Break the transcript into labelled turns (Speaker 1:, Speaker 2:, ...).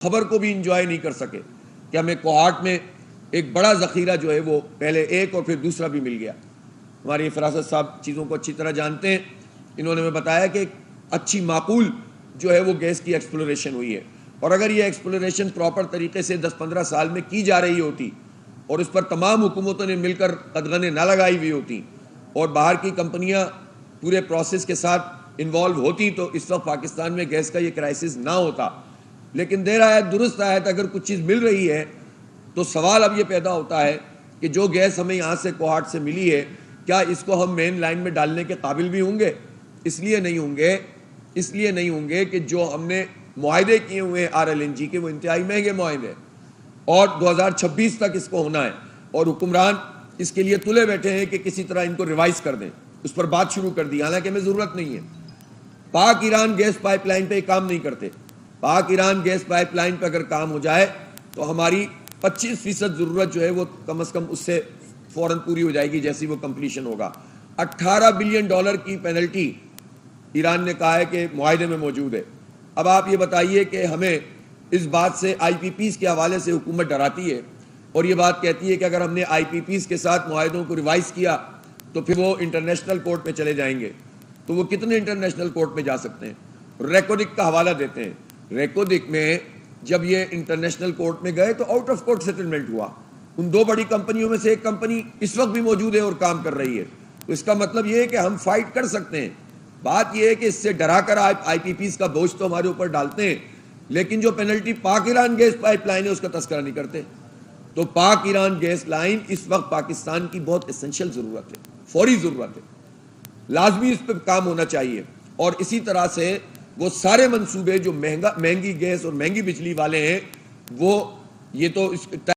Speaker 1: خبر کو بھی انجوائے نہیں کر سکے کہ ہمیں کوہاٹ میں ایک بڑا ذخیرہ جو ہے وہ پہلے ایک اور پھر دوسرا بھی مل گیا۔ ہماری فراست صاحب چیزوں کو اچھی طرح جانتے ہیں، انہوں نے ہمیں بتایا کہ اچھی معقول جو ہے وہ گیس کی ایکسپلوریشن ہوئی ہے، اور اگر یہ ایکسپلوریشن پراپر طریقے سے 10-15 سال میں کی جا رہی ہوتی اور اس پر تمام حکومتوں نے مل کر قدغنیں نہ لگائی ہوئی ہوتی اور باہر کی کمپنیاں پورے پروسیس کے ساتھ انوالو ہوتی تو اس وقت پاکستان میں گیس کا یہ کرائسس نہ ہوتا۔ لیکن دیر آیت درست آیت، اگر کچھ چیز مل رہی ہے تو سوال اب یہ پیدا ہوتا ہے کہ جو گیس ہمیں یہاں سے کوہاٹ سے ملی ہے کیا اس کو ہم مین لائن میں ڈالنے کے قابل بھی ہوں گے؟ اس لیے نہیں ہوں گے کہ جو ہم نے معاہدے کیے ہوئے ہیں RLNG کے وہ انتہائی مہنگے معاہدے اور 2026 تک اس کو ہونا ہے، اور حکمران اس کے لیے تلے بیٹھے ہیں کہ کسی طرح ان کو ریوائز کر دیں، اس پر بات شروع کر دی، حالانکہ ہمیں ضرورت نہیں ہے۔ پاک ایران گیس پائپ لائن پہ کام نہیں کرتے۔ پاک ایران گیس پائپ لائن پہ اگر کام ہو جائے تو ہماری 25% ضرورت جو ہے وہ کم از کم اس سے فوراً پوری ہو جائے گی جیسی وہ کمپلیشن ہوگا۔ $18 بلین کی پینلٹی ایران نے کہا ہے کہ معاہدے میں موجود ہے۔ اب آپ یہ بتائیے کہ ہمیں اس بات سے IPPs کے حوالے سے حکومت ڈراتی ہے اور یہ بات کہتی ہے کہ اگر ہم نے IPPs کے ساتھ معاہدوں کو ریوائز کیا تو پھر وہ انٹرنیشنل کورٹ میں چلے جائیں گے، تو وہ کتنے انٹرنیشنل کورٹ میں جا سکتے ہیں؟ ریکوڈک کا حوالہ دیتے ہیں، ریکوڈک میں جب یہ انٹرنیشنل کورٹ میں گئے تو آؤٹ آف کورٹ سیٹلمنٹ ہوا۔ ان دو بڑی کمپنیوں میں سے ایک کمپنی اس وقت بھی موجود ہے اور کام کر رہی ہے، تو اس کا مطلب یہ ہے کہ ہم فائٹ کر سکتے ہیں۔ بات یہ ہے کہ اس سے ڈرا کر IPPs کا بوجھ تو ہمارے اوپر ڈالتے ہیں، لیکن جو پینلٹی پاک ایران گیس پائپ لائن ہے اس کا تذکرہ نہیں کرتے۔ تو پاک ایران گیس لائن اس وقت پاکستان کی بہت اسینشل ضرورت ہے، فوری ضرورت ہے، لازمی اس پہ کام ہونا چاہیے۔ اور اسی طرح سے وہ سارے منصوبے جو مہنگی گیس اور مہنگی بجلی والے ہیں وہ یہ تو